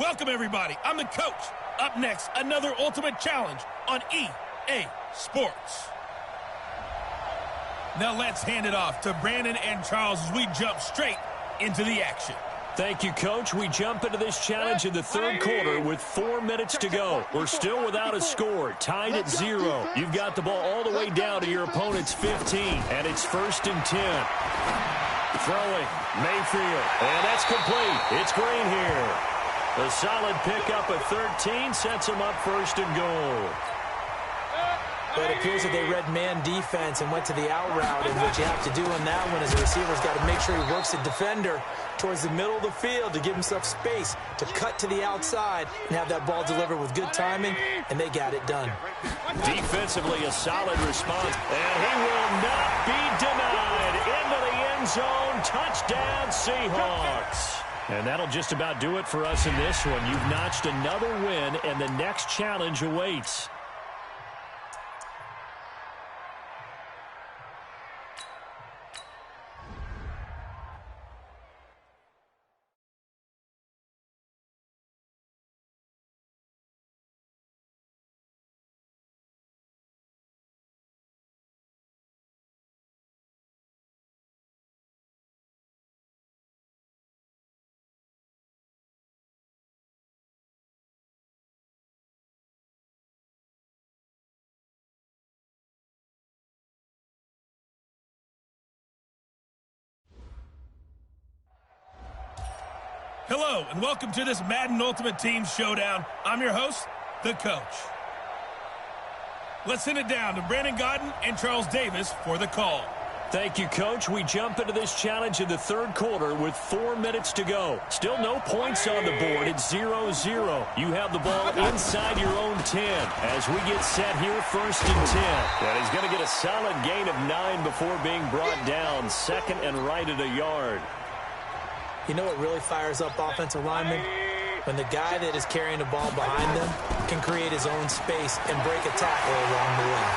Welcome, everybody. I'm the coach. Up next, another Ultimate Challenge on EA Sports. Now let's hand it off to Brandon and Charles as we jump straight into the action. Thank you, Coach. We jump into this challenge in the third quarter with 4 minutes to go. We're still without a score, tied at 0. You've got the ball all the way down to your opponent's 15, and it's 1st and 10. Throwing, Mayfield, and that's complete. It's Green here. A solid pickup of 13 sets him up 1st and goal. But it appears that they read man defense and went to the out route, and what you have to do on that one is the receiver's got to make sure he works the defender towards the middle of the field to give himself space to cut to the outside and have that ball delivered with good timing, and they got it done. Defensively, a solid response, and he will not be denied. Into the end zone, touchdown Seahawks. And that'll just about do it for us in this one. You've notched another win, and the next challenge awaits. Hello, and welcome to this Madden Ultimate Team Showdown. I'm your host, the coach. Let's send it down to Brandon Godden and Charles Davis for the call. Thank you, Coach. We jump into this challenge in the third quarter with 4 minutes to go. Still no points on the board. It's 0-0. You have the ball inside your own 10 as we get set here 1st and 10. And he's going to get a solid gain of 9 before being brought down. 2nd and right at a yard. You know what really fires up offensive linemen? When the guy that is carrying the ball behind them can create his own space and break a tackle along the way.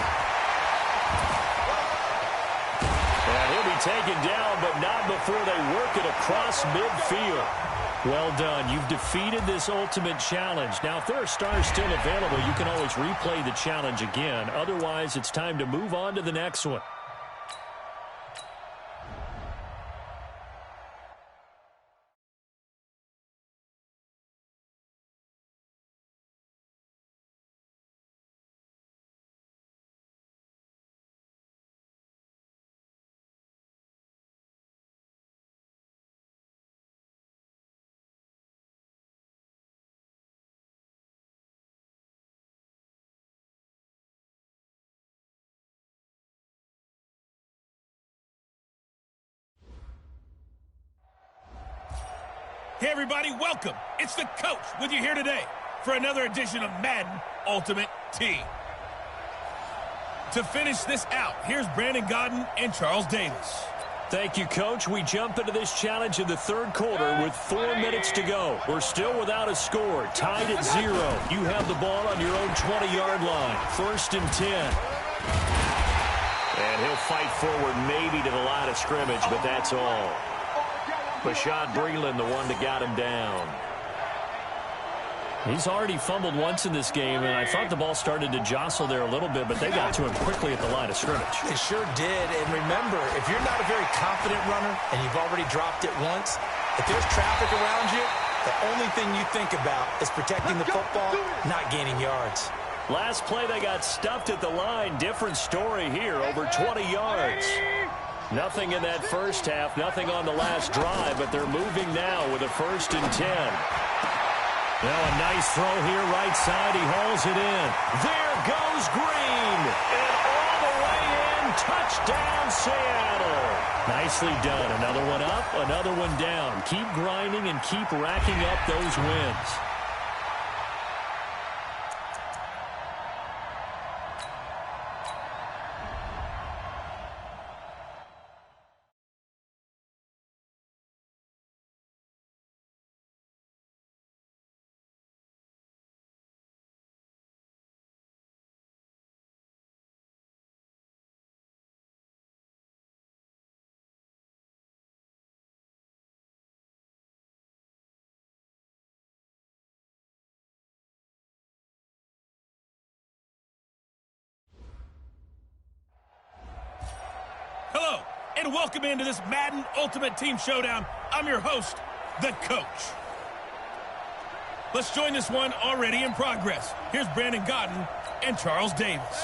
And he'll be taken down, but not before they work it across midfield. Well done. You've defeated this ultimate challenge. Now, if there are stars still available, you can always replay the challenge again. Otherwise, it's time to move on to the next one. Hey, everybody, welcome. It's the coach with you here today for another edition of Madden Ultimate Team. To finish this out, here's Brandon Godden and Charles Davis. Thank you, Coach. We jump into this challenge in the third quarter with 4 minutes to go. We're still without a score, tied at 0. You have the ball on your own 20-yard line, 1st and 10. And he'll fight forward maybe to the line of scrimmage, but that's all. Bashad Breeland, the one that got him down. He's already fumbled once in this game, and I thought the ball started to jostle there a little bit, but they got to him quickly at the line of scrimmage. It sure did, and remember, if you're not a very confident runner and you've already dropped it once, if there's traffic around you, the only thing you think about is protecting the football, not gaining yards. Last play, they got stuffed at the line. Different story here, over 20 yards. Nothing in that first half, nothing on the last drive, but they're moving now with a 1st and 10. Now a nice throw here, right side. He hauls it in. There goes Green. And all the way in, touchdown Seattle. Nicely done. Another one up, another one down. Keep grinding and keep racking up those wins. And welcome into this Madden Ultimate Team Showdown. I'm your host, the Coach. Let's join this one already in progress. Here's Brandon Godden and Charles Davis.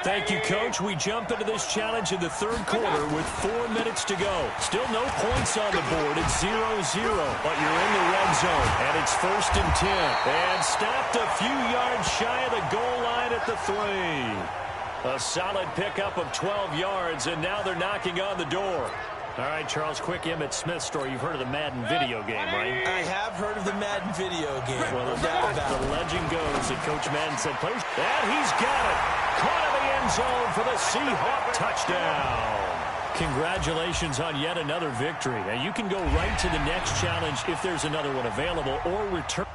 Thank you, Coach. We jump into this challenge in the third quarter with 4 minutes to go. Still no points on the board. It's 0-0, but you're in the red zone, and it's 1st and 10. And stopped a few yards shy of the goal line at the 3. A solid pickup of 12 yards, and now they're knocking on the door. All right, Charles, quick Emmitt Smith story. You've heard of the Madden video game, right? I have heard of the Madden video game. Well, the legend goes that Coach Madden said, "Players," and he's got it. Caught in the end zone for the Seahawk touchdown. Congratulations on yet another victory. Now, you can go right to the next challenge if there's another one available, or return.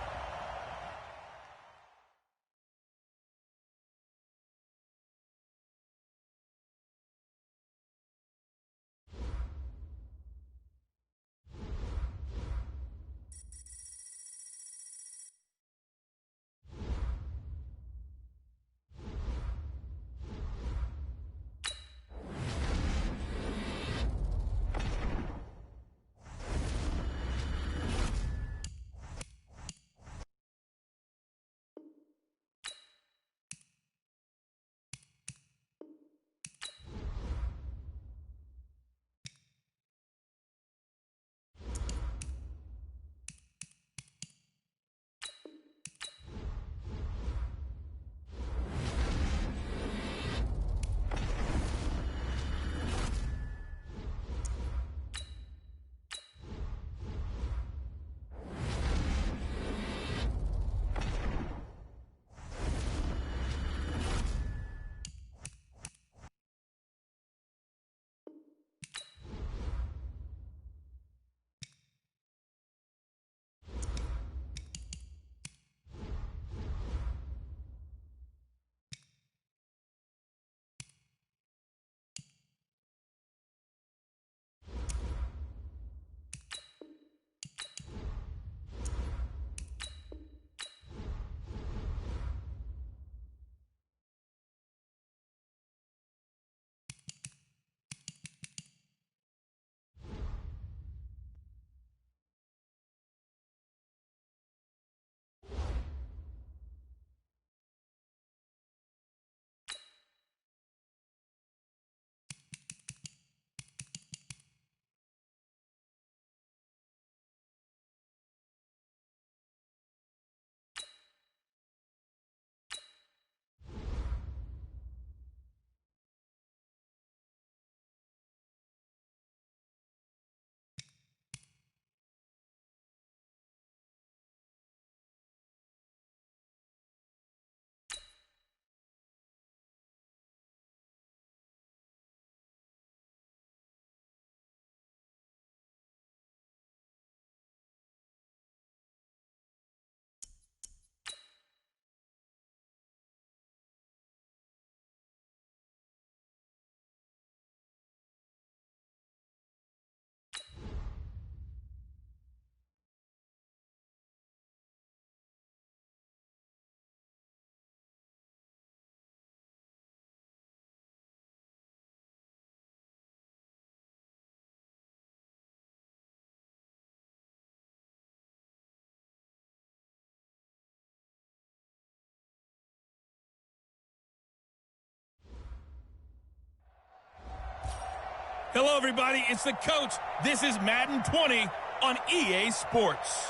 Hello, everybody. It's the Coach. This is Madden 20 on EA Sports.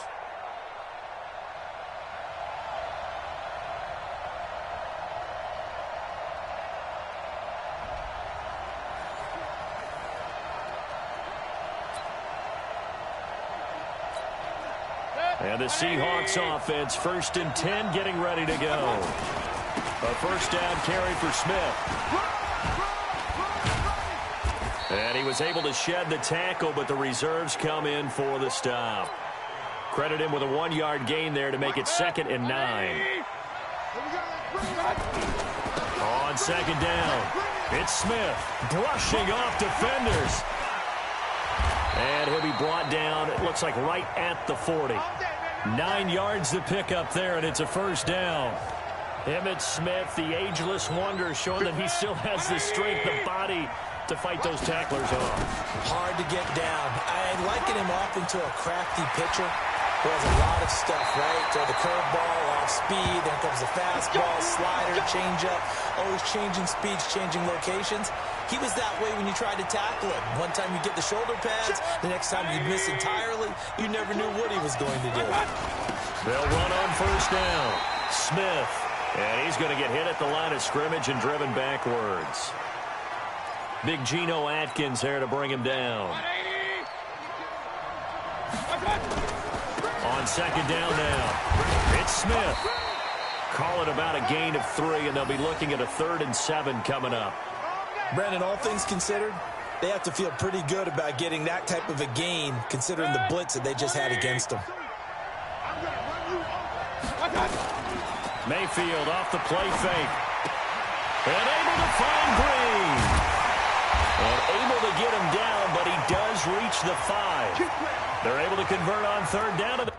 And the Seahawks offense, 1st and 10, getting ready to go. A 1st down carry for Smith. And he was able to shed the tackle, but the reserves come in for the stop. Credit him with a 1-yard gain there to make it 2nd and 9. On 2nd down, it's Smith brushing off defenders. And he'll be brought down, it looks like right at the 40. 9 yards to pick up there, and it's a 1st down. Emmitt Smith, the ageless wonder, showing that he still has the strength, the body to fight those tacklers off. Hard to get down. I liken him often to a crafty pitcher who has a lot of stuff, right? Throw the curveball, off speed, then comes the fastball, slider, changeup, always changing speeds, changing locations. He was that way when you tried to tackle him. One time you get the shoulder pads, the next time you'd miss entirely. You never knew what he was going to do. They'll run on first down. Smith, and he's going to get hit at the line of scrimmage and driven backwards. Big Geno Atkins there to bring him down. On second down now, it's Smith. Call it about a gain of 3, and they'll be looking at a 3rd and 7 coming up. Brandon, all things considered, they have to feel pretty good about getting that type of a gain, considering the blitz that they just had against them. Mayfield off the play fake. And able to find Green. And able to get him down, but he does reach the 5. They're able to convert on third down.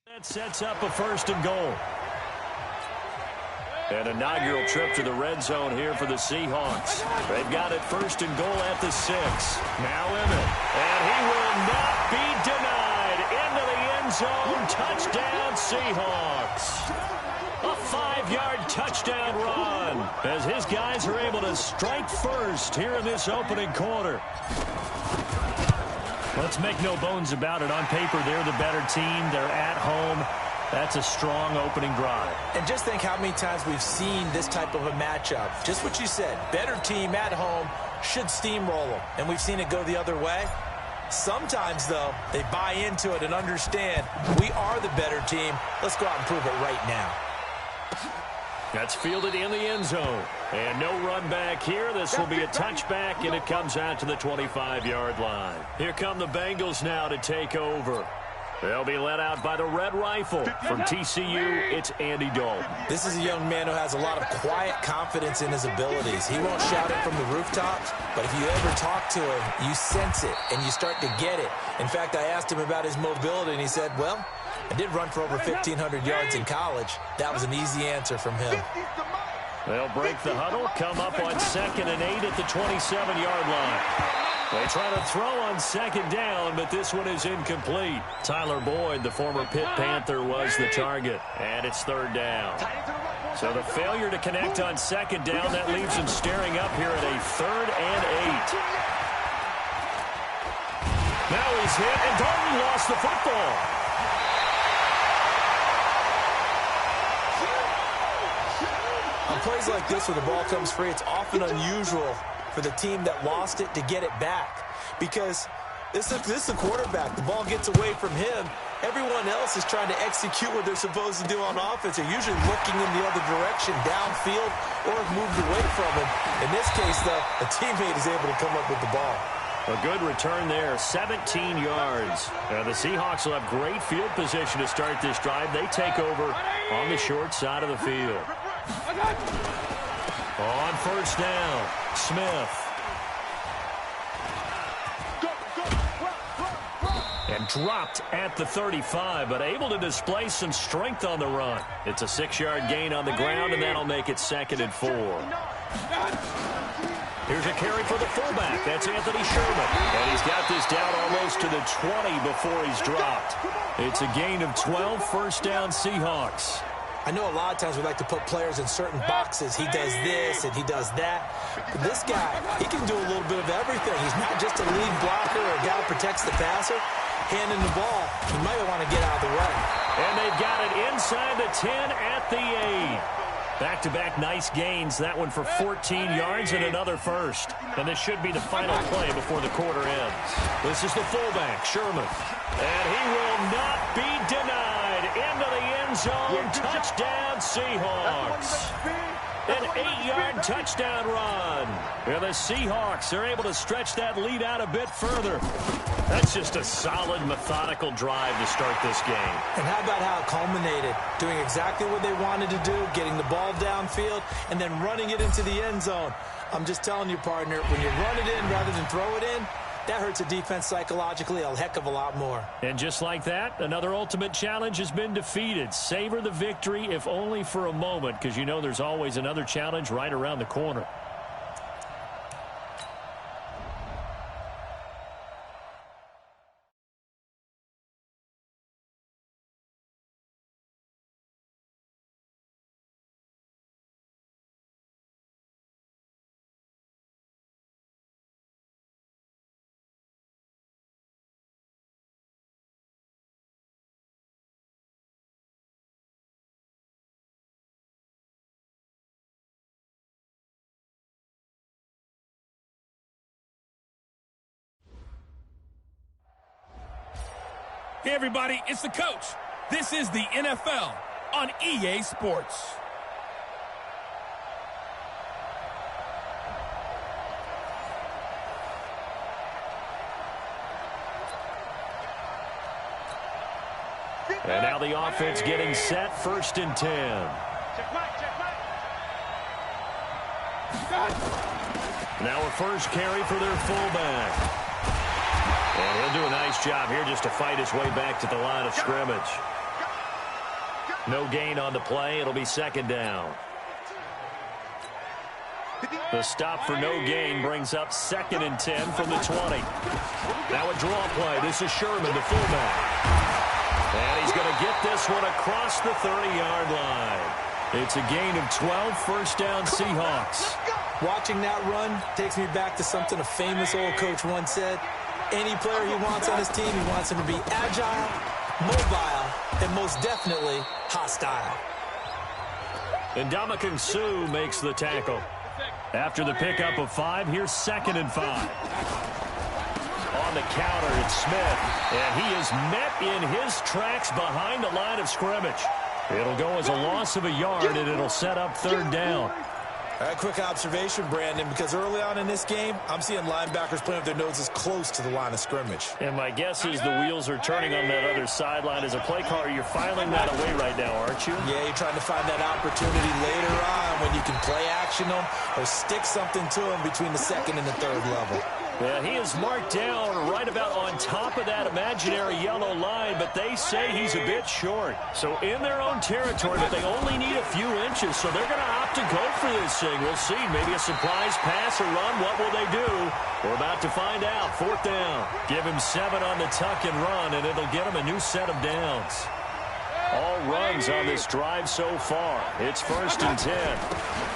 That sets up a 1st and goal. An inaugural trip to the red zone here for the Seahawks. They've got it 1st and goal at the 6. Now Emmitt. And he will not be denied. Into the end zone. Touchdown, Seahawks. A 5-yard touchdown run as his guys are able to strike first here in this opening quarter. Let's make no bones about it. On paper, they're the better team. They're at home. That's a strong opening drive. And just think how many times we've seen this type of a matchup. Just what you said, better team at home should steamroll them. And we've seen it go the other way. Sometimes, though, they buy into it and understand we are the better team. Let's go out and prove it right now. That's fielded in the end zone. And no run back here. This will be a touchback, and it comes out to the 25-yard line. Here come the Bengals now to take over. They'll be led out by the Red Rifle. From TCU, it's Andy Dalton. This is a young man who has a lot of quiet confidence in his abilities. He won't shout it from the rooftops, but if you ever talk to him, you sense it, and you start to get it. In fact, I asked him about his mobility, and he said, well, I did run for over 1,500 yards in college. That was an easy answer from him. They'll break the huddle, come up on 2nd and 8 at the 27-yard line. They try to throw on 2nd down, but this one is incomplete. Tyler Boyd, the former Pitt Panther, was the target, and it's 3rd down. So the failure to connect on 2nd down, that leaves them staring up here at a 3rd and 8. Now he's hit, and Dalton lost the football. On plays like this where the ball comes free, it's often unusual for the team that lost it to get it back. Because this is a quarterback. The ball gets away from him. Everyone else is trying to execute what they're supposed to do on offense. They're usually looking in the other direction, downfield, or have moved away from him. In this case, though, a teammate is able to come up with the ball. A good return there, 17 yards. The Seahawks will have great field position to start this drive. They take over on the short side of the field. On first down, Smith. And dropped at the 35, but able to display some strength on the run. It's a 6-yard gain on the ground, and that'll make it 2nd and 4. Here's a carry for the fullback. That's Anthony Sherman. And he's got this down almost to the 20 before he's dropped. It's a gain of 12, 1st down Seahawks. I know a lot of times we like to put players in certain boxes. He does this and he does that. But this guy, he can do a little bit of everything. He's not just a lead blocker or a guy who protects the passer. Handing the ball, he might want to get out of the way. And they've got it inside the 10 at the 8. Back-to-back nice gains. That one for 14 yards and another 1st. And this should be the final play before the quarter ends. This is the fullback, Sherman. And he will not be denied. Into the end zone. Touchdown, Seahawks. An 8-yard touchdown run. And the Seahawks are able to stretch that lead out a bit further. That's just a solid, methodical drive to start this game. And how about how it culminated? Doing exactly what they wanted to do, getting the ball downfield, and then running it into the end zone. I'm just telling you, partner, when you run it in rather than throw it in, that hurts a defense psychologically a heck of a lot more. And just like that, another ultimate challenge has been defeated. Savor the victory, if only for a moment, because you know there's always another challenge right around the corner. Hey, everybody, it's the coach. This is the NFL on EA Sports. And now the offense getting set, 1st and 10. Now a first carry for their fullback. And he'll do a nice job here just to fight his way back to the line of scrimmage. No gain on the play. It'll be 2nd down. The stop for no gain brings up 2nd and 10 from the 20. Now a draw play. This is Sherman, the fullback. And he's going to get this one across the 30-yard line. It's a gain of 12, 1st down Seahawks. Watching that run takes me back to something a famous old coach once said. Any player he wants on his team, he wants him to be agile, mobile, and most definitely hostile. And Ndamukong Suh makes the tackle. After the pickup of 5, here's 2nd and 5. On the counter, it's Smith. And he is met in his tracks behind the line of scrimmage. It'll go as a loss of a yard, and it'll set up 3rd down. All right, quick observation, Brandon, because early on in this game, I'm seeing linebackers playing with their noses close to the line of scrimmage. And my guess is the wheels are turning on that other sideline. As a play caller, you're filing that away right now, aren't you? Yeah, you're trying to find that opportunity later on when you can play action them or stick something to them between the 2nd and the 3rd level. Yeah, he is marked down right about on top of that imaginary yellow line, but they say he's a bit short. So in their own territory, but they only need a few inches, so they're going to opt to go for this thing. We'll see. Maybe a surprise pass or run. What will they do? We're about to find out. 4th down. Give him 7 on the tuck and run, and it'll get him a new set of downs. All runs on this drive so far. It's 1st and 10.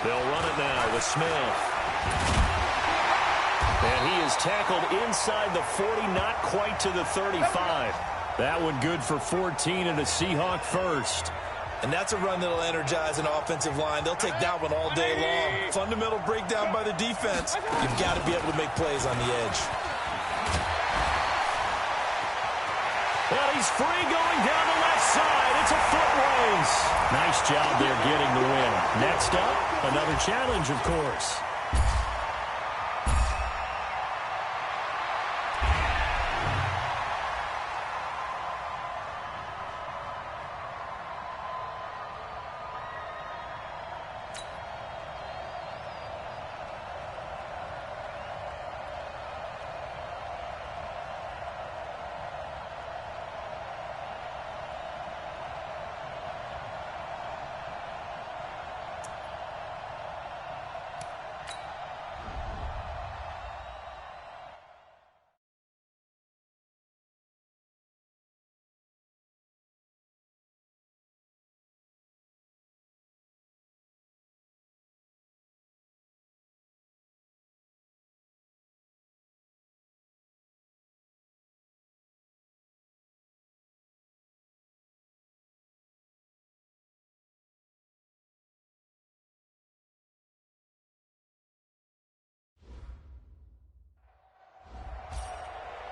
They'll run it now with Smith. And he is tackled inside the 40, not quite to the 35. That one good for 14 and a Seahawk first. And that's a run that'll energize an offensive line. They'll take that one all day long. Fundamental breakdown by the defense. You've got to be able to make plays on the edge. Well, he's free going down the left side. It's a foot race. Nice job there getting the win. Next up, another challenge, of course.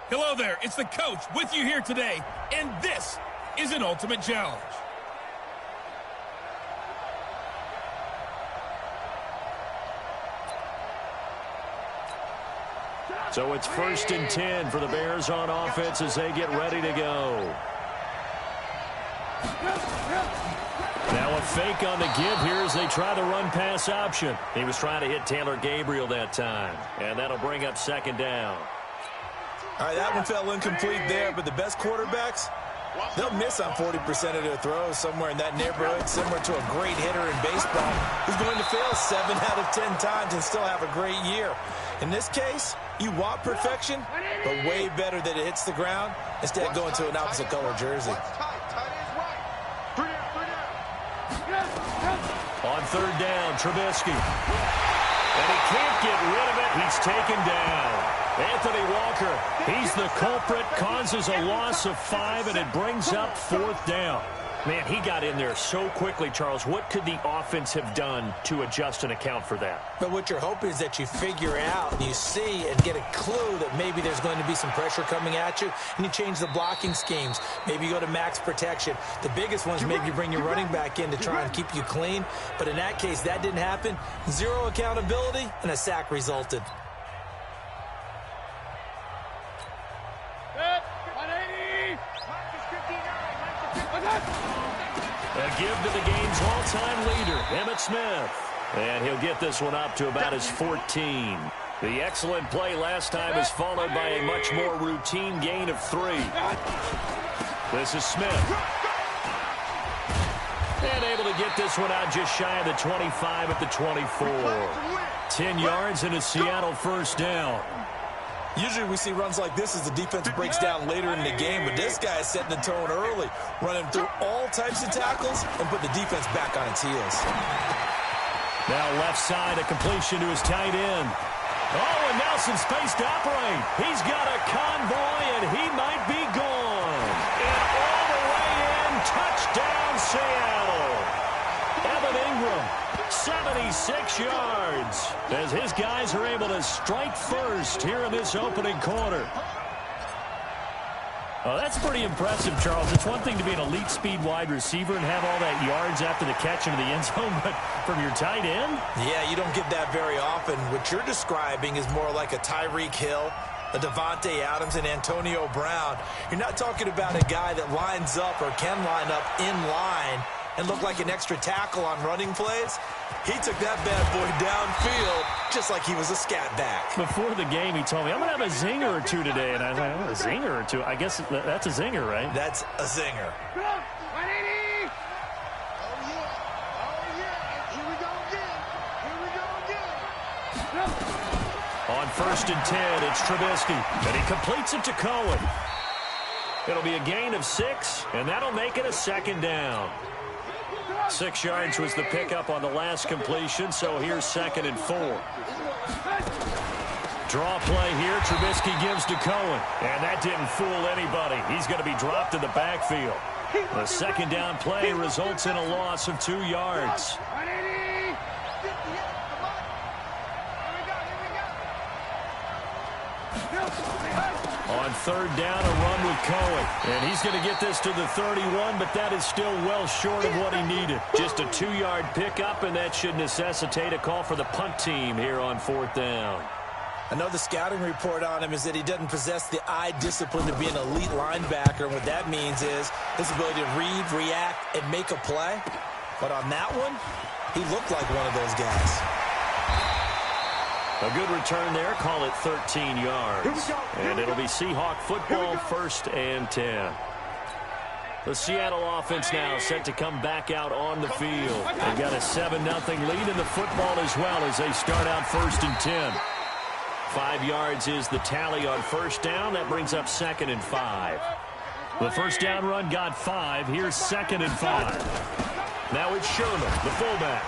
Hello there, it's the coach with you here today, and this is an ultimate challenge. So it's 1st and 10 for the Bears on offense as they get ready to go. Now a fake on the give here as they try the run-pass option. He was trying to hit Taylor Gabriel that time, and that'll bring up 2nd down. All right, that one fell incomplete there, but the best quarterbacks, they'll miss on 40% of their throws, somewhere in that neighborhood, similar to a great hitter in baseball who's going to fail 7 out of 10 times and still have a great year. In this case, you want perfection, but way better that it hits the ground instead of going to an opposite color jersey. On 3rd down, Trubisky. And he can't get rid of it. He's taken down. Anthony Walker, he's the culprit, causes a loss of 5, and it brings up 4th down. Man, he got in there so quickly, Charles. What could the offense have done to adjust and account for that? But what you're hoping is that you figure out and you see and get a clue that maybe there's going to be some pressure coming at you, and you change the blocking schemes. Maybe you go to max protection. The biggest ones, maybe you bring your running back in to try and keep you clean. But in that case, that didn't happen. 0 accountability, and a sack resulted. A give to the game's all-time leader, Emmitt Smith. And he'll get this one up to about his 14. The excellent play last time is followed by a much more routine gain of 3. This is Smith. And able to get this one out just shy of the 25 at the 24. 10 yards and a Seattle 1st down. Usually we see runs like this as the defense breaks down later in the game, but this guy is setting the tone early, running through all types of tackles and put the defense back on its heels. Now left side, a completion to his tight end. Oh, and now some space to operate. He's got a convoy, and he might be gone. And all the way in, touchdown Seattle. Evan Ingram, 76 yards, as his guys are able to strike first here in this opening quarter. Oh, that's pretty impressive, Charles. It's one thing to be an elite speed wide receiver and have all that yards after the catch into the end zone, but from your tight end? Yeah, you don't get that very often. What you're describing is more like a Tyreek Hill, a Devontae Adams, and Antonio Brown. You're not talking about a guy that lines up or can line up in line and look like an extra tackle on running plays. He took that bad boy downfield just like he was a scat back. Before the game, he told me, I'm going to have a zinger or two today. And I was like, oh, a zinger or two? I guess that's a zinger, right? That's a zinger. On 1st and 10, it's Trubisky. And he completes it to Cohen. It'll be a gain of 6, and that'll make it a 2nd down. 6 yards was the pickup on the last completion, so here's 2nd and 4. Draw play here. Trubisky gives to Cohen, and that didn't fool anybody. He's going to be dropped in the backfield. The 2nd down play results in a loss of 2 yards. On 3rd down, a run with Cohen. And he's going to get this to the 31, but that is still well short of what he needed. Just a 2-yard pickup, and that should necessitate a call for the punt team here on 4th down. I know the scouting report on him is that he doesn't possess the eye discipline to be an elite linebacker. And what that means is his ability to read, react, and make a play. But on that one, he looked like one of those guys. A good return there. Call it 13 yards. And it'll be Seahawk football, 1st and 10. The Seattle offense now set to come back out on the field. They've got a 7-0 lead in the football as well as they start out 1st and 10. 5 yards is the tally on 1st down. That brings up 2nd and 5. The 1st down run got 5. Here's 2nd and 5. Now it's Sherman, the fullback.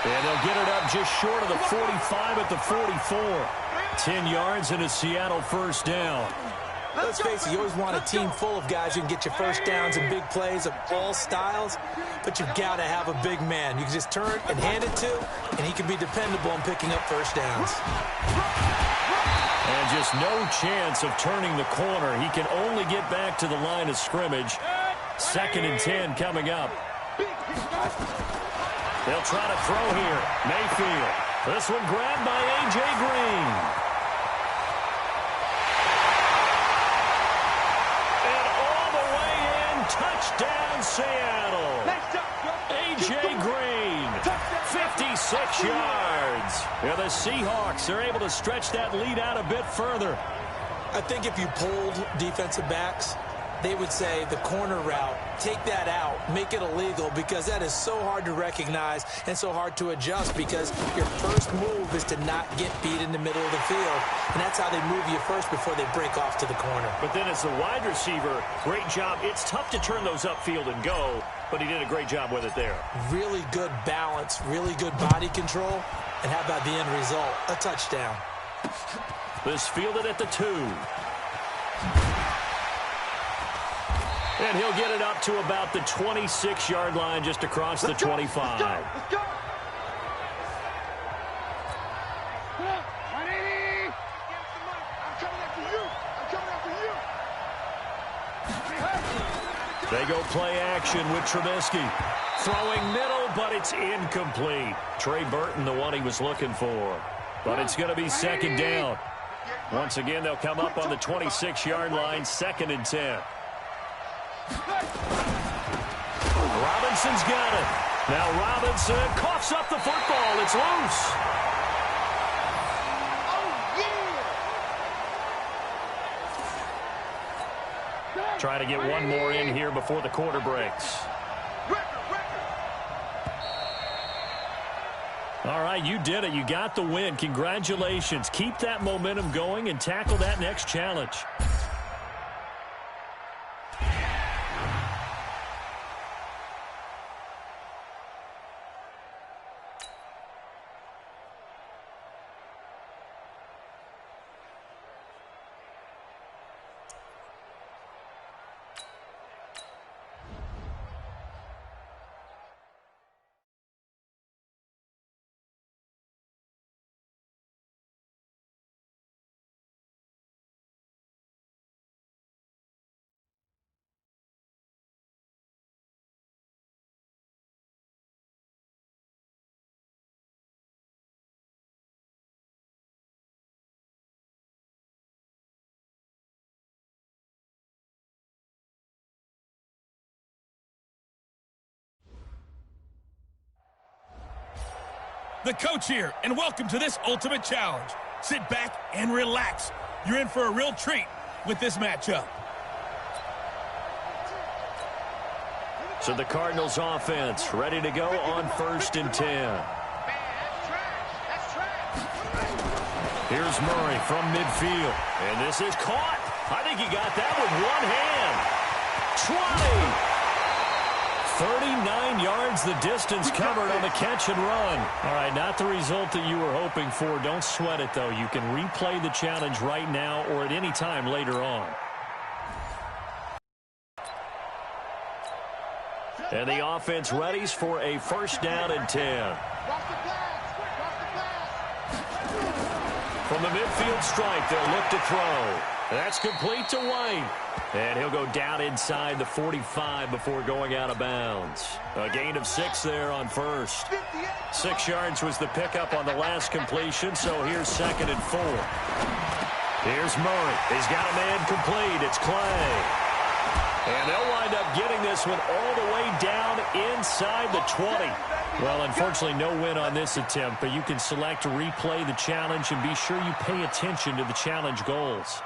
And they'll get it up just short of the 45 at the 44. 10 yards and a Seattle 1st down. Let's face it, you always want a team full of guys who can get you first downs and big plays of all styles, but you've got to have a big man. You can just turn and hand it to, and he can be dependable in picking up first downs. And just no chance of turning the corner. He can only get back to the line of scrimmage. 2nd and 10 coming up. They'll try to throw here. Mayfield. This one grabbed by A.J. Green. And all the way in, touchdown Seattle. A.J. Green, 56 yards. Yeah, the Seahawks are able to stretch that lead out a bit further. I think if you polled defensive backs, they would say the corner route, take that out, make it illegal, because that is so hard to recognize and so hard to adjust, because your first move is to not get beat in the middle of the field, and that's how they move you first before they break off to the corner. But then as the wide receiver, great job. It's tough to turn those upfield and go, but he did a great job with it there. Really good balance, really good body control, and how about the end result? A touchdown. This fielded at the 2. And he'll get it up to about the 26-yard line, just across the 25. Let's go. They go play action with Trubisky. Throwing middle, but it's incomplete. Trey Burton, the one he was looking for. But it's going to be second down. Once again, they'll come up on the 26-yard line, 2nd and 10. Robinson's got it. Now Robinson coughs up the football. It's loose. Try to get one more in here before the quarter breaks. All right, you did it. You got the win. Congratulations. Keep that momentum going and tackle that next challenge. The coach here, and welcome to this ultimate challenge. Sit back and relax. You're in for a real treat with this matchup. So the Cardinals offense ready to go on 1st and 10. Here's Murray from midfield. And this is caught. I think he got that with one hand. 20. 39 yards the distance covered on the catch and run. All right, not the result that you were hoping for. Don't sweat it, though. You can replay the challenge right now or at any time later on. And the offense readies for a 1st down and 10. From the midfield stripe, they'll look to throw. That's complete to White. And he'll go down inside the 45 before going out of bounds. A gain of 6 there on 1st. 6 yards was the pickup on the last completion, so here's 2nd and 4. Here's Murray. He's got a man complete. It's Clay. And they'll wind up getting this one all the way down inside the 20. Well, unfortunately, no win on this attempt, but you can select to replay the challenge and be sure you pay attention to the challenge goals.